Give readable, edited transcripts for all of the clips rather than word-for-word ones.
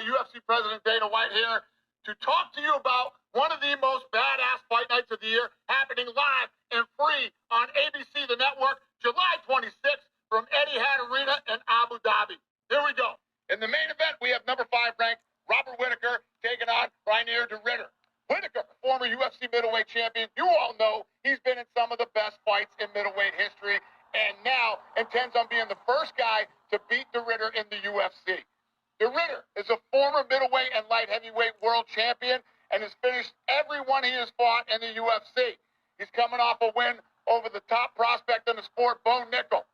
UFC President Dana White here to talk to you about one of the most badass fight nights of the year, happening live and free on ABC, the network, July 26th from Etihad Arena in Abu Dhabi. Here we go. In the main event, we have number 5 ranked Robert Whittaker taking on Reinier de Ridder. Whittaker, former UFC middleweight champion. You all know he's been in some of the best fights in middleweight history, and now intends on being the first guy to beat de Ridder in the UFC. De Ridder is a former middleweight and light heavyweight world champion and has finished everyone he has fought in the UFC. He's coming off a win over the top prospect in the sport, Bo Nickel.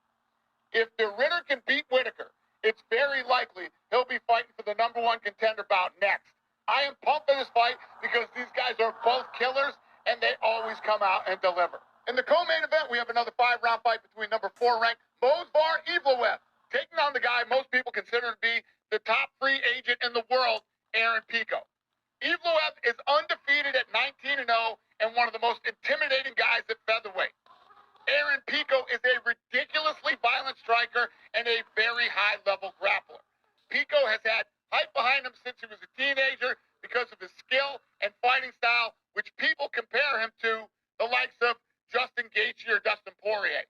If de Ridder can beat Whittaker, it's very likely he'll be fighting for the number 1 contender bout next. I am pumped for this fight because these guys are both killers and they always come out and deliver. In the co-main event, we have another 5-round fight between number 4 ranked Movsar Evloev taking on the guy most people consider to be the top free agent in the world, Aaron Pico. Evloev is undefeated at 19-0 and one of the most intimidating guys at featherweight. Aaron Pico is a ridiculously violent striker and a very high-level grappler. Pico has had hype behind him since he was a teenager because of his skill and fighting style, which people compare him to the likes of Justin Gaethje or Dustin Poirier.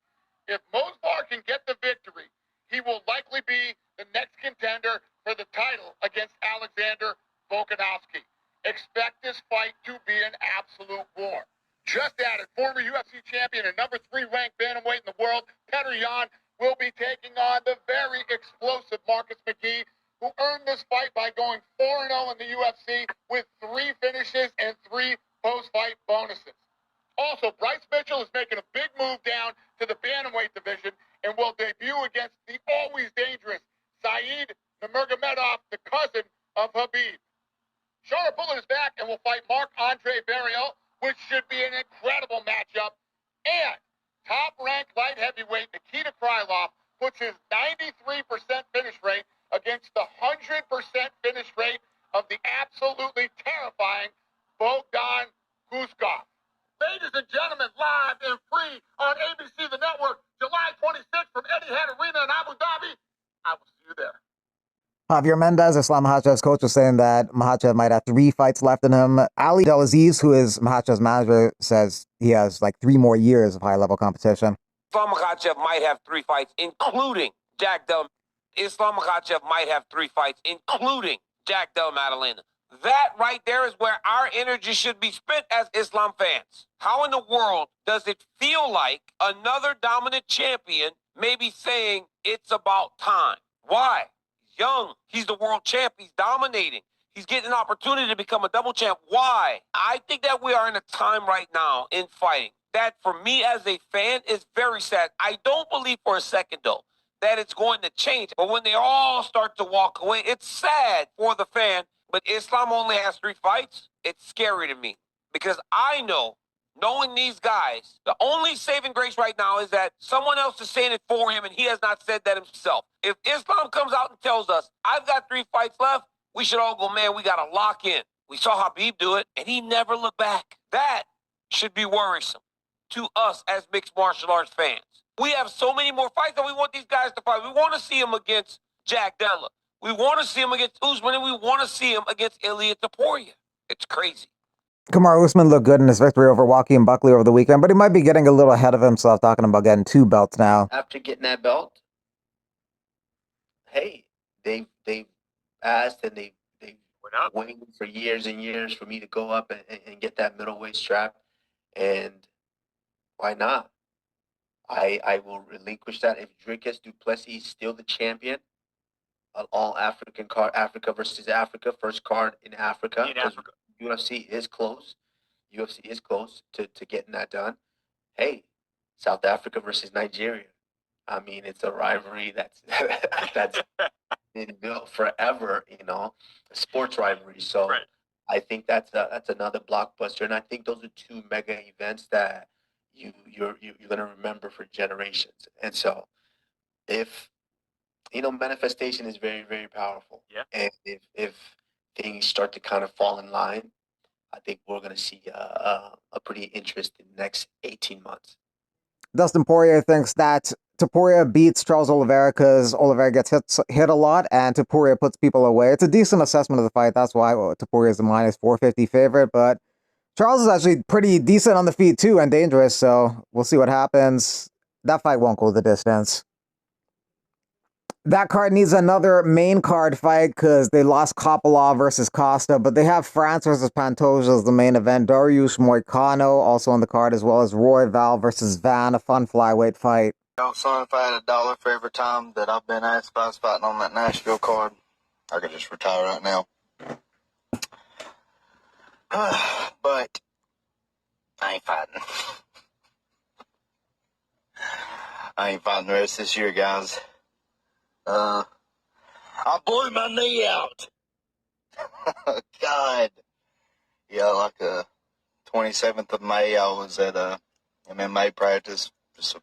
If Movsar can get the victory, he will likely be the next contender for the title against Alexander Volkanovski. Expect this fight to be an absolute war. Just added, former UFC champion and number 3 ranked bantamweight in the world, Petr Yan, will be taking on the very explosive Marcus McGee, who earned this fight by going 4-0 in the UFC with 3 finishes and 3 post-fight bonuses. Also, Bryce Mitchell is making a big move down to the bantamweight division and will debut against the always dangerous Saeed Nurmagomedov, the cousin of Khabib. Shara Bullet is back and will fight Marc-Andre Barriault, which should be an incredible matchup. And top-ranked light heavyweight Nikita Krylov puts his 93% finish rate against the 100% finish rate of the absolutely terrifying Bogdan Guskov. Ladies and gentlemen, live and free on ABC, the network, July 26th from Etihad Arena in Abu Dhabi. I will see you there. Javier Mendez, Islam Makhachev's coach, was saying that Makhachev might have 3 fights left in him. Ali Delaziz, who is Makhachev's manager, says he has like 3 more years of high-level competition. Islam Makhachev might have 3 fights, including Jack Del. Islam Makhachev might have 3 fights, including Jack Del Maddalena. That right there is where our energy should be spent as Islam fans. How in the world does it feel like another dominant champion may be saying it's about time? Why? He's young. He's the world champ. He's dominating. He's getting an opportunity to become a double champ. Why? I think that we are in a time right now in fighting that, for me as a fan, is very sad. I don't believe for a second, though, that it's going to change. But when they all start to walk away, it's sad for the fan. But Islam only has 3 fights. It's scary to me because I know, knowing these guys, the only saving grace right now is that someone else is saying it for him, and he has not said that himself. If Islam comes out and tells us, I've got 3 fights left, we should all go, man, we got to lock in. We saw Khabib do it, and he never looked back. That should be worrisome to us as mixed martial arts fans. We have so many more fights that we want these guys to fight. We want to see him against Jack Della. We want to see him against Usman, and we want to see him against Ilia Topuria. It's crazy. Kamaru Usman looked good in his victory over Joaquin Buckley over the weekend, but he might be getting a little ahead of himself, talking about getting 2 belts now. After getting that belt, hey, they've asked and they waited for years and years for me to go up and get that middleweight strap, and why not? I will relinquish that. If Dricus du Plessis is still the champion, an all-African card, Africa versus Africa, first card in Africa. UFC is close. UFC is close to getting that done. Hey, South Africa versus Nigeria. I mean, it's a rivalry that's been built forever, a sports rivalry. So right. I think that's another blockbuster, and I think those are 2 mega events that you're gonna remember for generations. And so, if manifestation is very, very powerful. Yeah. And if things start to kind of fall in line, I think we're going to see a pretty interesting next 18 months. Dustin Poirier thinks that Topuria beats Charles Oliveira because Oliveira gets hit a lot and Topuria puts people away. It's a decent assessment of the fight. That's why Topuria is the minus 450 favorite. But Charles is actually pretty decent on the feet too and dangerous. So we'll see what happens. That fight won't go the distance. That card needs another main card fight because they lost Kopolov versus Costa, but they have France versus Pantoja as the main event. Dariush Moicano also on the card, as well as Roy Val versus Van, a fun flyweight fight. Son, if I had $1 for every time that I've been asked if I was fighting on that Nashville card, I could just retire right now. But I ain't fighting. I ain't fighting the rest of this year, guys. I blew my knee out. God. Yeah, like 27th of May, I was at MMA practice. Just a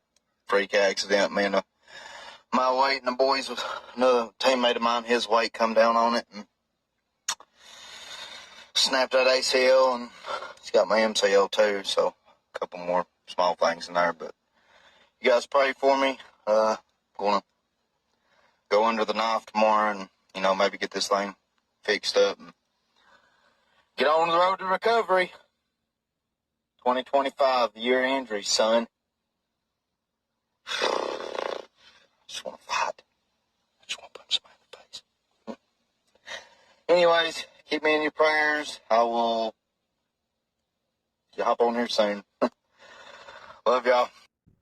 freak accident. Me and my weight and the boys with another teammate of mine, his weight come down on it and snapped that ACL, and he's got my MCL too, so a couple more small things in there. But you guys pray for me. Gonna go under the knife tomorrow and, maybe get this thing fixed up and get on the road to recovery. 2025, the year of injury, son. I just want to fight. I just want to punch somebody in the face. Anyways, keep me in your prayers. I will hop on here soon. Love y'all.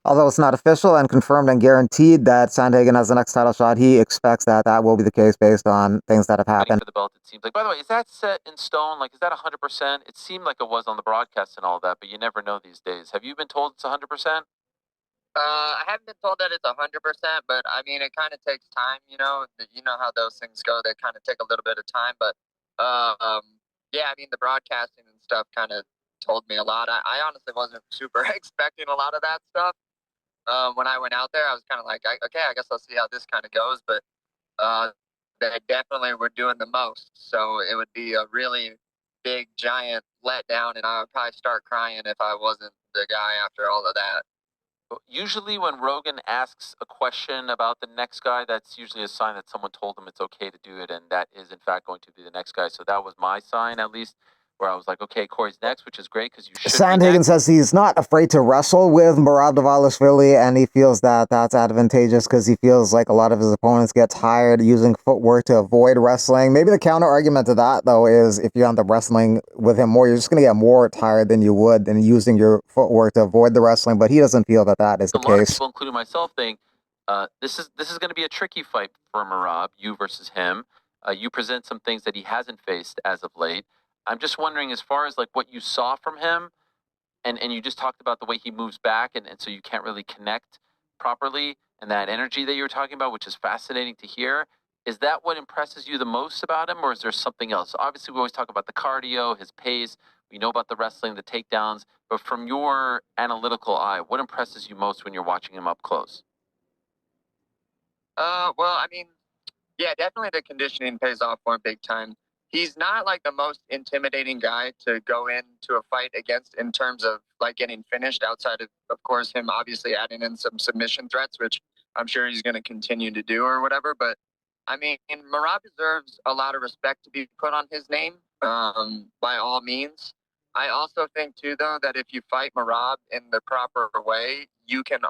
Although it's not official and confirmed and guaranteed that Sandhagen has the next title shot, he expects that will be the case based on things that have happened. For the belt, it seems like. By the way, is that set in stone? Like, is that 100%? It seemed like it was on the broadcast and all that, but you never know these days. Have you been told it's 100%? I haven't been told that it's 100%, but I mean, it kind of takes time. You know how those things go. They kind of take a little bit of time, but yeah, I mean, the broadcasting and stuff kind of told me a lot. I honestly wasn't super expecting a lot of that stuff. When I went out there, I was kind of like, okay, I guess I'll see how this kind of goes. But they definitely were doing the most. So it would be a really big, giant letdown, and I would probably start crying if I wasn't the guy after all of that. Usually when Rogan asks a question about the next guy, that's usually a sign that someone told him it's okay to do it, and that is, in fact, going to be the next guy. So that was my sign, at least, where I was like, okay, Corey's next, which is great because you should Sandhagen says he's not afraid to wrestle with Merab Dvalishvili, and he feels that that's advantageous because he feels like a lot of his opponents get tired using footwork to avoid wrestling. Maybe the counter argument to that, though, is if you end up wrestling with him more, you're just going to get more tired than you would than using your footwork to avoid the wrestling, but he doesn't feel that that is the case. A lot of case. people, including myself, think this is going to be a tricky fight for Merab, you versus him. You present some things that he hasn't faced as of late. I'm just wondering, as far as like what you saw from him, and you just talked about the way he moves back, and so you can't really connect properly, and that energy that you were talking about, which is fascinating to hear. Is that what impresses you the most about him, or is there something else? Obviously, we always talk about the cardio, his pace. We know about the wrestling, the takedowns. But from your analytical eye, what impresses you most when you're watching him up close? Well, I mean, yeah, definitely the conditioning pays off for him big time. He's not like the most intimidating guy to go into a fight against in terms of like getting finished, outside of course, him obviously adding in some submission threats, which I'm sure he's going to continue to do or whatever. But I mean, Merab deserves a lot of respect to be put on his name, by all means. I also think too, though, that if you fight Merab in the proper way, you can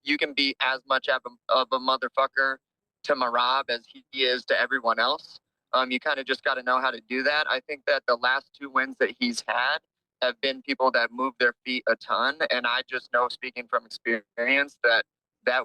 you can be as much of a motherfucker to Merab as he is to everyone else. You kind of just got to know how to do that. I think that the last 2 wins that he's had have been people that move their feet a ton. And I just know, speaking from experience, that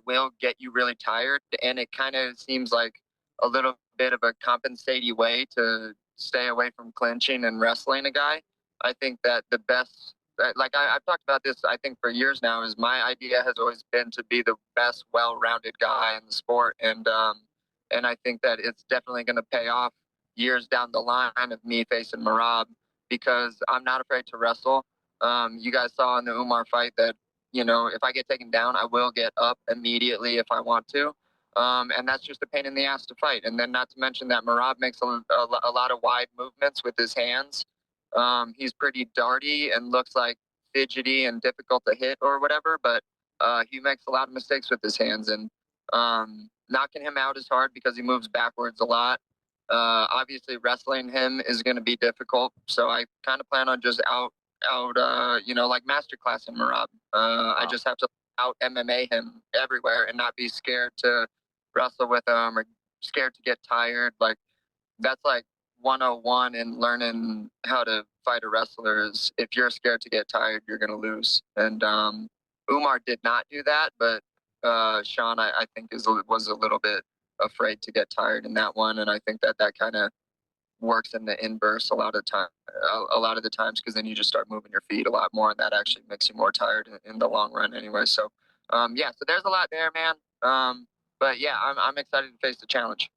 will get you really tired. And it kind of seems like a little bit of a compensating way to stay away from clinching and wrestling a guy. I think that the best, like I've talked about this, I think for years now, is my idea has always been to be the best, well-rounded guy in the sport. And I think that it's definitely going to pay off years down the line of me facing Merab, because I'm not afraid to wrestle. You guys saw in the Umar fight that, if I get taken down, I will get up immediately if I want to. And that's just a pain in the ass to fight. And then not to mention that Merab makes a lot of wide movements with his hands. He's pretty darty and looks like fidgety and difficult to hit or whatever, but he makes a lot of mistakes with his hands, and knocking him out is hard because he moves backwards a lot. Obviously, wrestling him is going to be difficult, so I kind of plan on just like masterclass him, Marab. I just have to out MMA him everywhere and not be scared to wrestle with him or scared to get tired. Like, that's like 101 in learning how to fight a wrestler is if you're scared to get tired, you're going to lose. And Umar did not do that, but Sean, I think, was a little bit afraid to get tired in that one. And I think that kind of works in the inverse a lot of the times, because then you just start moving your feet a lot more, and that actually makes you more tired in the long run anyway. So so there's a lot there, man. But yeah, I'm excited to face the challenge.